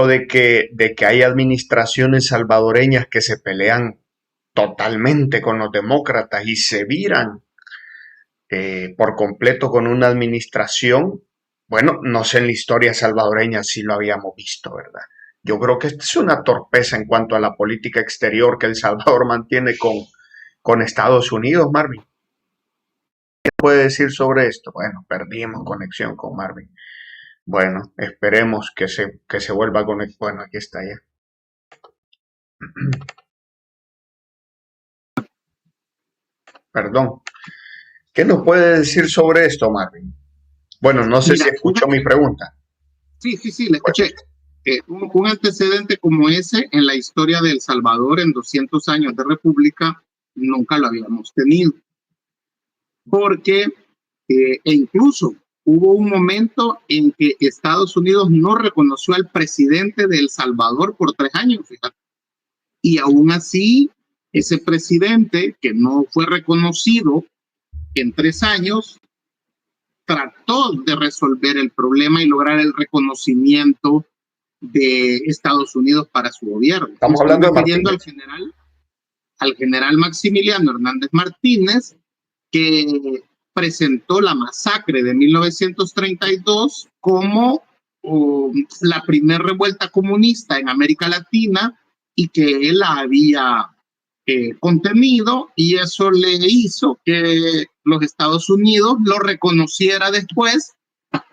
de que hay administraciones salvadoreñas que se pelean totalmente con los demócratas y se viran por completo con una administración. Bueno, no sé en la historia salvadoreña si lo habíamos visto, ¿verdad? Yo creo que esta es una torpeza en cuanto a la política exterior que El Salvador mantiene con Estados Unidos, Marvin. ¿Qué puede decir sobre esto? Bueno, perdimos conexión con Marvin. Bueno, esperemos que se vuelva a conectar. Bueno, aquí está ya. Perdón. ¿Qué nos puede decir sobre esto, Marvin? Bueno, no sé si Mira, escuchó mi pregunta. sí, le escuché. Un antecedente como ese en la historia de El Salvador en 200 años de república nunca lo habíamos tenido, porque e incluso hubo un momento en que Estados Unidos no reconoció al presidente de El Salvador por 3 años, fíjate. Y aún así, ese presidente que no fue reconocido en 3 años, trató de resolver el problema y lograr el reconocimiento de Estados Unidos para su gobierno. Me Estamos estoy hablando de refiriendo Martínez. al general Maximiliano Hernández Martínez, que presentó la masacre de 1932 como la primera revuelta comunista en América Latina y que él la había contenido, y eso le hizo que los Estados Unidos lo reconociera después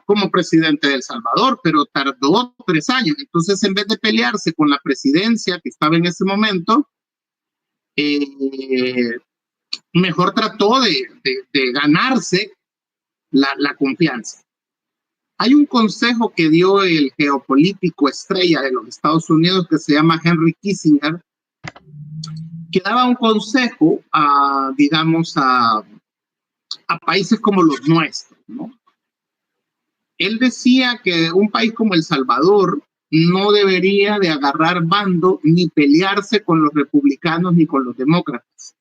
como presidente de El Salvador, pero tardó 3 años. Entonces, en vez de pelearse con la presidencia que estaba en ese momento, mejor trató de ganarse la confianza. Hay un consejo que dio el geopolítico estrella de los Estados Unidos que se llama Henry Kissinger, que daba un consejo a países como los nuestros, ¿no? Él decía que un país como El Salvador no debería de agarrar bando ni pelearse con los republicanos ni con los demócratas.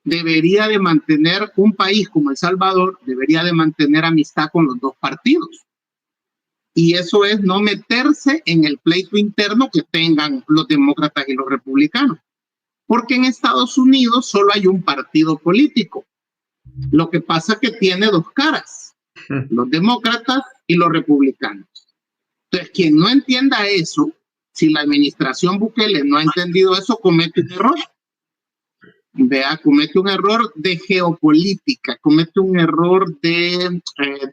Debería de mantener, un país como El Salvador, debería de mantener amistad con los dos partidos. Y eso es no meterse en el pleito interno que tengan los demócratas y los republicanos. Porque en Estados Unidos solo hay un partido político. Lo que pasa es que tiene dos caras, los demócratas y los republicanos. Entonces, quien no entienda eso, si la administración Bukele no ha entendido eso, comete un error. Comete un error de geopolítica, comete un error de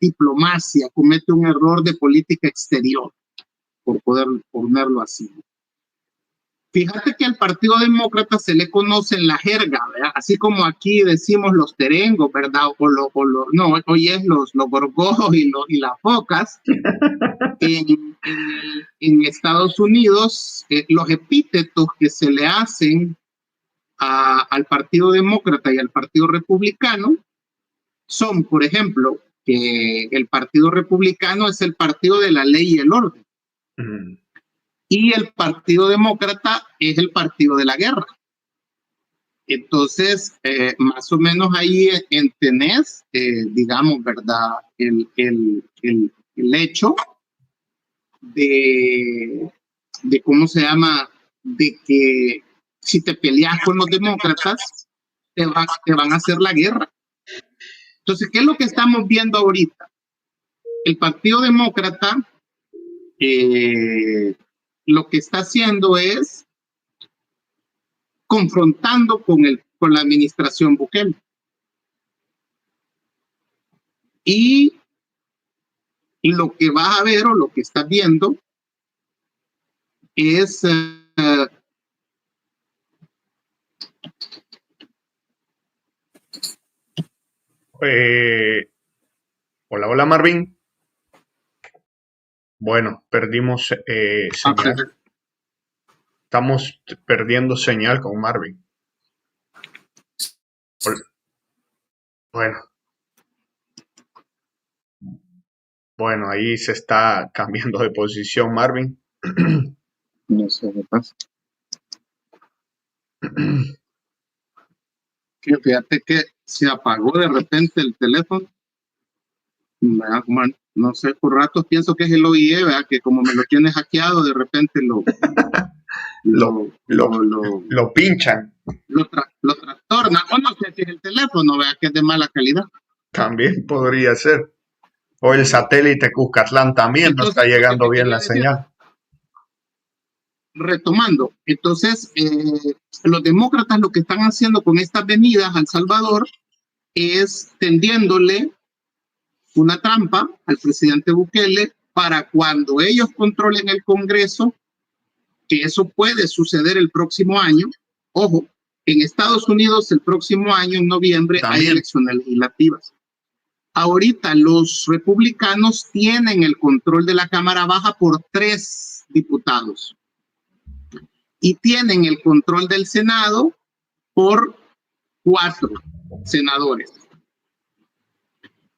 diplomacia, comete un error de política exterior, por poder ponerlo así. Fíjate que al Partido Demócrata se le conoce en la jerga, ¿verdad? Así como aquí decimos los terengos, ¿verdad? No, hoy es los gorgojos y las focas. En Estados Unidos, los epítetos que se le hacen al Partido Demócrata y al Partido Republicano son, por ejemplo, que el Partido Republicano es el partido de la ley y el orden. Y el Partido Demócrata es el partido de la guerra. Entonces, más o menos ahí tenés, digamos, ¿verdad? El hecho de cómo se llama, de que si te peleas con los demócratas, te van a hacer la guerra. Entonces, ¿qué es lo que estamos viendo ahorita? El Partido Demócrata lo que está haciendo es confrontando con la administración Bukele. Y lo que vas a ver o lo que estás viendo es hola Marvin. Bueno, perdimos señal. Estamos perdiendo señal con Marvin. Bueno, ahí se está cambiando de posición Marvin. No sé qué pasa. Fíjate que se apagó de repente el teléfono. No sé, por ratos pienso que es el OIE, ¿verdad? Que como me lo tiene hackeado, de repente Lo, lo, lo pinchan. lo trastorna. O no sé si es el teléfono, ¿verdad? Que es de mala calidad. También podría ser. O el satélite Cuscatlán también no está Entonces, lo que llegando te bien quería la decir, señal. retomando, entonces, los demócratas lo que están haciendo con estas venidas a El Salvador es tendiéndole una trampa al presidente Bukele para cuando ellos controlen el Congreso, que eso puede suceder el próximo año. Ojo, en Estados Unidos el próximo año, en noviembre, hay También. elecciones legislativas. Ahorita los republicanos tienen el control de la Cámara Baja por 3 diputados y tienen el control del Senado por 4 senadores.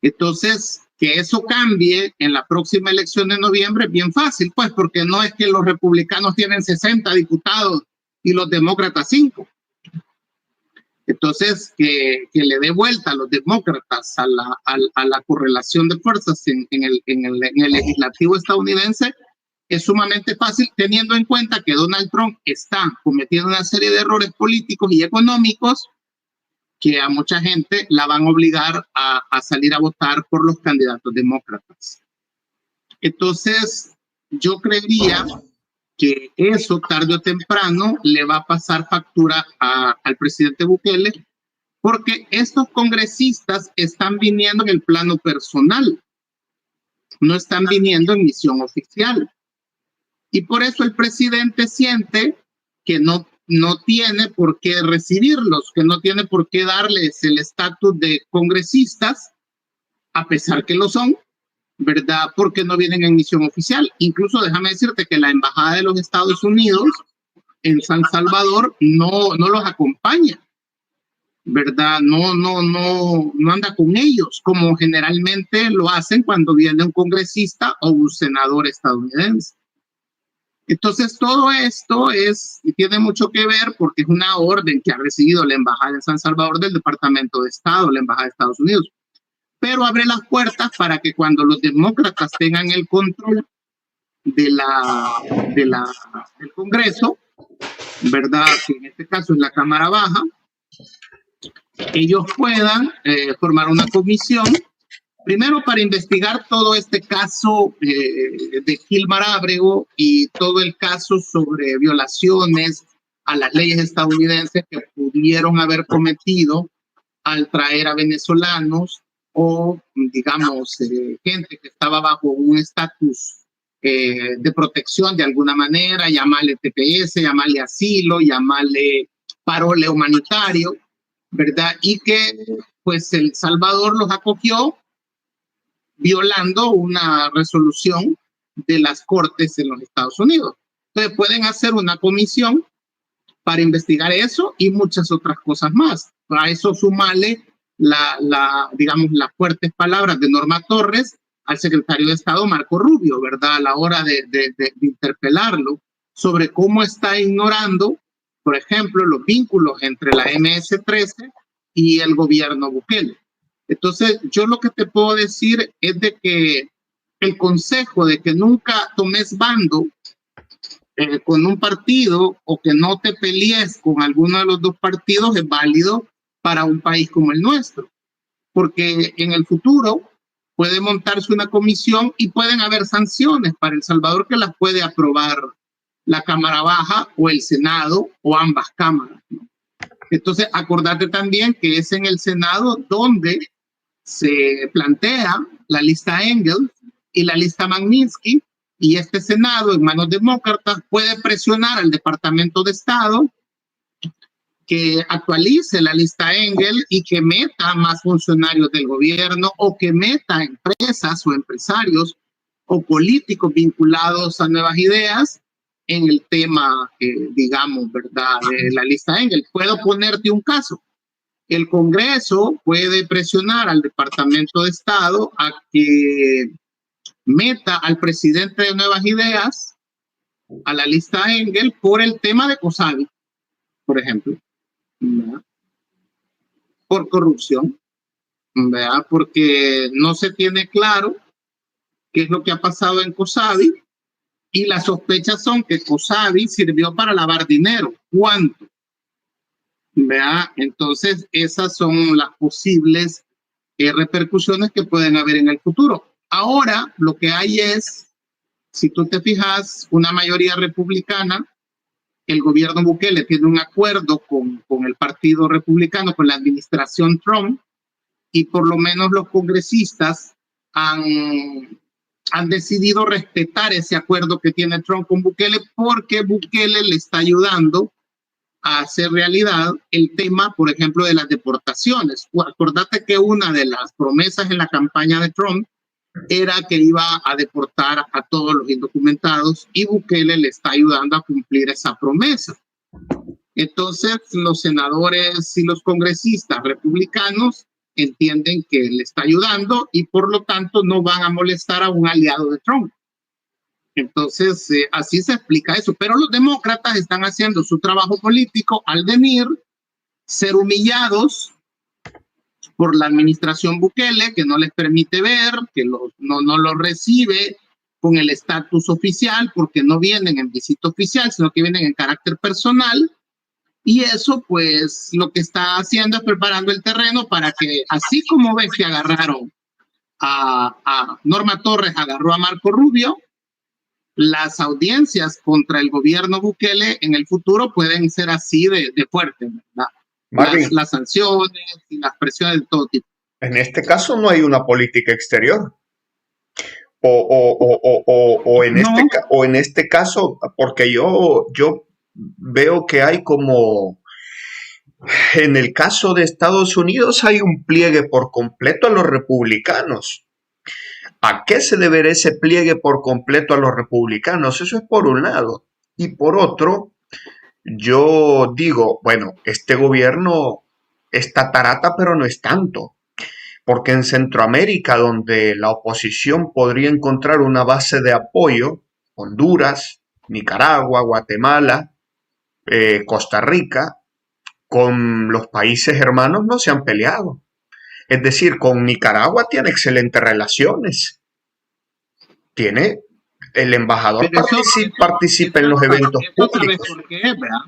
Entonces, que eso cambie en la próxima elección de noviembre es bien fácil, pues, porque no es que los republicanos tienen 60 diputados y los demócratas 5. Entonces, que le dé vuelta a los demócratas a la correlación de fuerzas en el legislativo estadounidense es sumamente fácil, teniendo en cuenta que Donald Trump está cometiendo una serie de errores políticos y económicos que a mucha gente la van a obligar a salir a votar por los candidatos demócratas. Entonces, yo creería que eso tarde o temprano le va a pasar factura al presidente Bukele, porque estos congresistas están viniendo en el plano personal, no están viniendo en misión oficial. Y por eso el presidente siente que no tiene por qué recibirlos, que no tiene por qué darles el estatus de congresistas, a pesar que lo son, ¿verdad? Porque no vienen en misión oficial. Incluso déjame decirte que la Embajada de los Estados Unidos en San Salvador no los acompaña, ¿verdad? No anda con ellos, como generalmente lo hacen cuando viene un congresista o un senador estadounidense. Entonces, todo esto tiene mucho que ver porque es una orden que ha recibido la Embajada de San Salvador del Departamento de Estado, la Embajada de Estados Unidos. Pero abre las puertas para que cuando los demócratas tengan el control del Congreso, ¿verdad? Que en este caso es la Cámara Baja, ellos puedan formar una comisión, primero para investigar todo este caso de Gilmar Ábrego y todo el caso sobre violaciones a las leyes estadounidenses que pudieron haber cometido al traer a venezolanos o, digamos, gente que estaba bajo un estatus de protección de alguna manera, llamarle TPS, llamarle asilo, llamarle parole humanitario, ¿verdad? Y que pues El Salvador los acogió violando una resolución de las Cortes en los Estados Unidos. Entonces pueden hacer una comisión para investigar eso y muchas otras cosas más. A eso sumarle digamos, las fuertes palabras de Norma Torres al secretario de Estado Marco Rubio, ¿verdad? A la hora de interpelarlo sobre cómo está ignorando, por ejemplo, los vínculos entre la MS-13 y el gobierno Bukele. Entonces, yo lo que te puedo decir es de que el consejo de que nunca tomes bando con un partido o que no te pelees con alguno de los dos partidos es válido para un país como el nuestro, porque en el futuro puede montarse una comisión y pueden haber sanciones para El Salvador que las puede aprobar la Cámara Baja o el Senado o ambas cámaras, ¿no? Entonces, acordate también que es en el Senado donde se plantea la lista Engel y la lista Magnitsky, y este Senado en manos demócratas puede presionar al Departamento de Estado que actualice la lista Engel y que meta más funcionarios del gobierno o que meta empresas o empresarios o políticos vinculados a nuevas ideas en el tema, digamos, ¿verdad?, de la lista Engel. Puedo ponerte un caso. El Congreso puede presionar al Departamento de Estado a que meta al presidente de Nuevas Ideas a la lista Engel por el tema de COSAVI, por ejemplo, ¿verdad?, por corrupción, ¿verdad?, porque no se tiene claro qué es lo que ha pasado en COSADI, y las sospechas son que COSADI sirvió para lavar dinero. ¿Cuánto? ¿Vea? Entonces, esas son las posibles repercusiones que pueden haber en el futuro. Ahora, lo que hay es, si tú te fijas, una mayoría republicana. El gobierno Bukele tiene un acuerdo con el Partido Republicano, con la administración Trump, y por lo menos los congresistas han decidido respetar ese acuerdo que tiene Trump con Bukele, porque Bukele le está ayudando a hacer realidad el tema, por ejemplo, de las deportaciones. Acordate que una de las promesas en la campaña de Trump era que iba a deportar a todos los indocumentados, y Bukele le está ayudando a cumplir esa promesa. Entonces, los senadores y los congresistas republicanos entienden que le está ayudando y por lo tanto no van a molestar a un aliado de Trump. Entonces, así se explica eso. Pero los demócratas están haciendo su trabajo político al venir, ser humillados por la administración Bukele, que no les permite ver, que no los recibe con el estatus oficial, porque no vienen en visita oficial, sino que vienen en carácter personal. Y eso, pues, lo que está haciendo es preparando el terreno para que, así como ves que agarraron a Norma Torres, agarró a Marco Rubio, las audiencias contra el gobierno Bukele en el futuro pueden ser así de fuertes, ¿verdad? Las sanciones y las presiones de todo tipo. En este caso no hay una política exterior. O en este caso, porque yo veo que hay como, en el caso de Estados Unidos hay un pliegue por completo a los republicanos. ¿A qué se deberá ese pliegue por completo a los republicanos? Eso es por un lado. Y por otro, yo digo, bueno, este gobierno está tarata, pero no es tanto. Porque en Centroamérica, donde la oposición podría encontrar una base de apoyo, Honduras, Nicaragua, Guatemala, Costa Rica, con los países hermanos no se han peleado. Es decir, con Nicaragua tiene excelentes relaciones. Tiene, el embajador participa en los eventos públicos. ¿Por qué, verdad?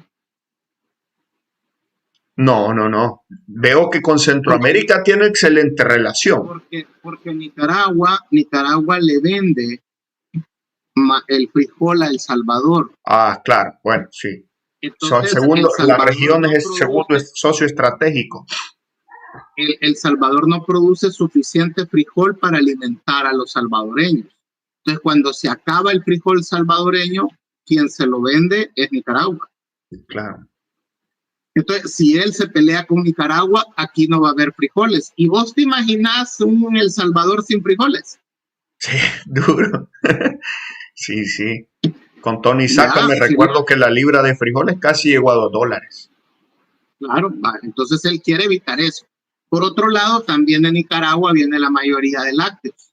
No. Veo que con Centroamérica tiene excelente relación. Porque Nicaragua le vende el frijol a El Salvador. Ah, claro, bueno, sí. Entonces, la región es el segundo socio estratégico. El Salvador no produce suficiente frijol para alimentar a los salvadoreños. Entonces, cuando se acaba el frijol salvadoreño, quien se lo vende es Nicaragua. Claro. Entonces, si él se pelea con Nicaragua, aquí no va a haber frijoles. ¿Y vos te imaginás un El Salvador sin frijoles? Sí, duro. Sí. Con Tony Saca me recuerdo que la libra de frijoles casi llegó a $2. Claro, entonces él quiere evitar eso. Por otro lado, también de Nicaragua viene la mayoría de lácteos.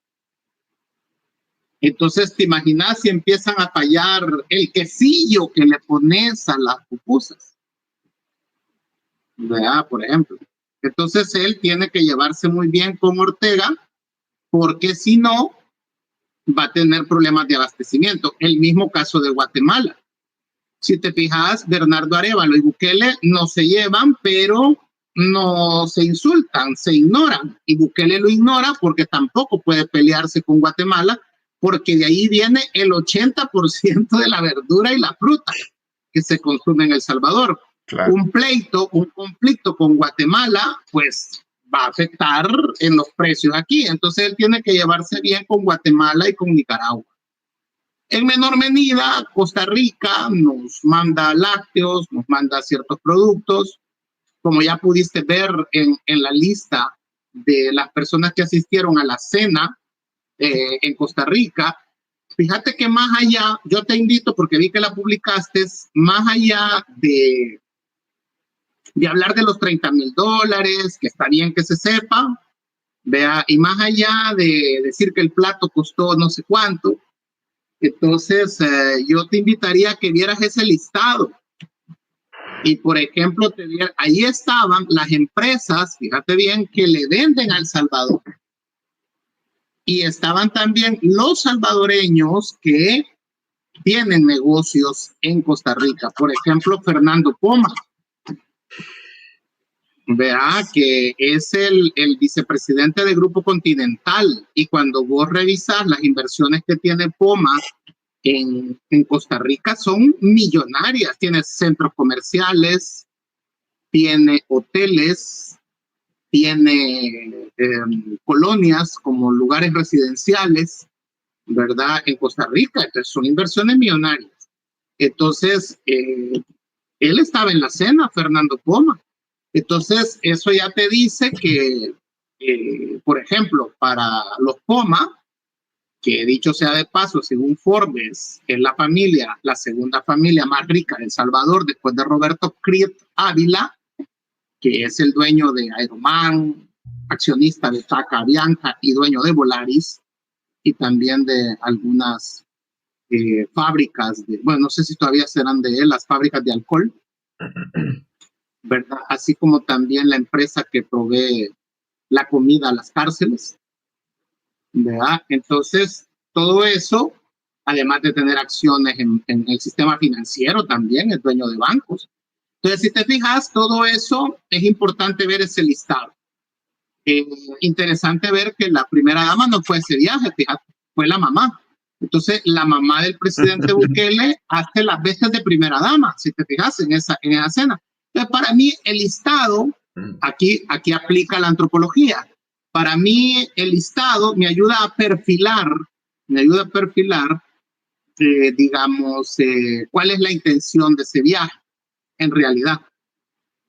Entonces, ¿te imaginas si empiezan a fallar el quesillo que le pones a las pupusas? ¿Verdad? Por ejemplo. Entonces, él tiene que llevarse muy bien con Ortega, porque si no, va a tener problemas de abastecimiento. El mismo caso de Guatemala. Si te fijas, Bernardo Arévalo y Bukele no se llevan, pero no se insultan, se ignoran. Y Bukele lo ignora porque tampoco puede pelearse con Guatemala, porque de ahí viene el 80% de la verdura y la fruta que se consume en El Salvador. Claro. Un conflicto con Guatemala, pues va a afectar en los precios aquí. Entonces él tiene que llevarse bien con Guatemala y con Nicaragua. En menor medida, Costa Rica nos manda lácteos, nos manda ciertos productos. Como ya pudiste ver en la lista de las personas que asistieron a la cena en Costa Rica, fíjate que más allá, yo te invito porque vi que la publicaste, más allá de hablar de los $30,000, que está bien que se sepa, vea, y más allá de decir que el plato costó no sé cuánto, entonces yo te invitaría a que vieras ese listado. Y por ejemplo, ahí estaban las empresas, fíjate bien, que le venden a El Salvador. y estaban también los salvadoreños que tienen negocios en Costa Rica. Por ejemplo, Fernando Poma, vea que es el vicepresidente de Grupo Continental, y cuando vos revisas las inversiones que tiene Poma en Costa Rica son millonarias. Tiene centros comerciales, tiene hoteles, tiene colonias como lugares residenciales, ¿verdad? En Costa Rica. Entonces son inversiones millonarias. Entonces, él estaba en la cena, Fernando Poma. Entonces, eso ya te dice que, por ejemplo, para los Poma, que dicho sea de paso, según Forbes, es la segunda familia más rica de El Salvador, después de Roberto Criet Ávila, que es el dueño de Aeroman, accionista de Taca Avianca y dueño de Volaris, y también de algunas fábricas, bueno, no sé si todavía serán de él, las fábricas de alcohol, ¿verdad? Así como también la empresa que provee la comida a las cárceles, ¿verdad? Entonces, todo eso, además de tener acciones en el sistema financiero, también es dueño de bancos. Entonces, si te fijas, todo eso es importante ver ese listado. Interesante ver que la primera dama no fue ese viaje, fíjate, fue la mamá. Entonces, la mamá del presidente Bukele hace las veces de primera dama, si te fijas en esa cena. Entonces, para mí, el listado, aquí aplica la antropología. Para mí, el listado me ayuda a perfilar, digamos, cuál es la intención de ese viaje, en realidad.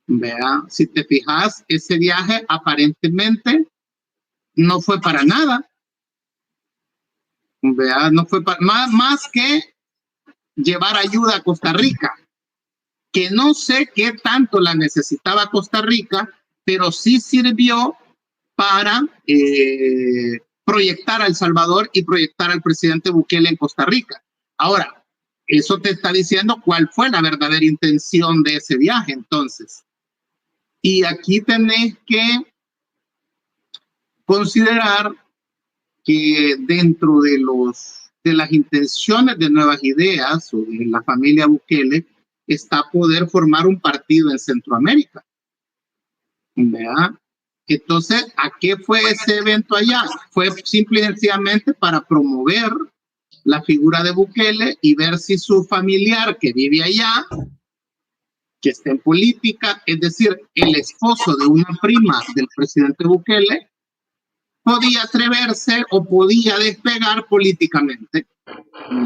Vea, si te fijas, ese viaje aparentemente no fue para nada. Vea, no fue más que llevar ayuda a Costa Rica, que no sé qué tanto la necesitaba Costa Rica, pero sí sirvió para proyectar a El Salvador y proyectar al presidente Bukele en Costa Rica. Ahora, eso te está diciendo cuál fue la verdadera intención de ese viaje, entonces. Y aquí tenés que considerar que dentro de las intenciones de Nuevas Ideas o de la familia Bukele está poder formar un partido en Centroamérica, ¿verdad? Entonces, ¿a qué fue ese evento allá? Fue simple y sencillamente para promover la figura de Bukele y ver si su familiar que vive allá, que está en política, es decir, el esposo de una prima del presidente Bukele, podía atreverse o podía despegar políticamente.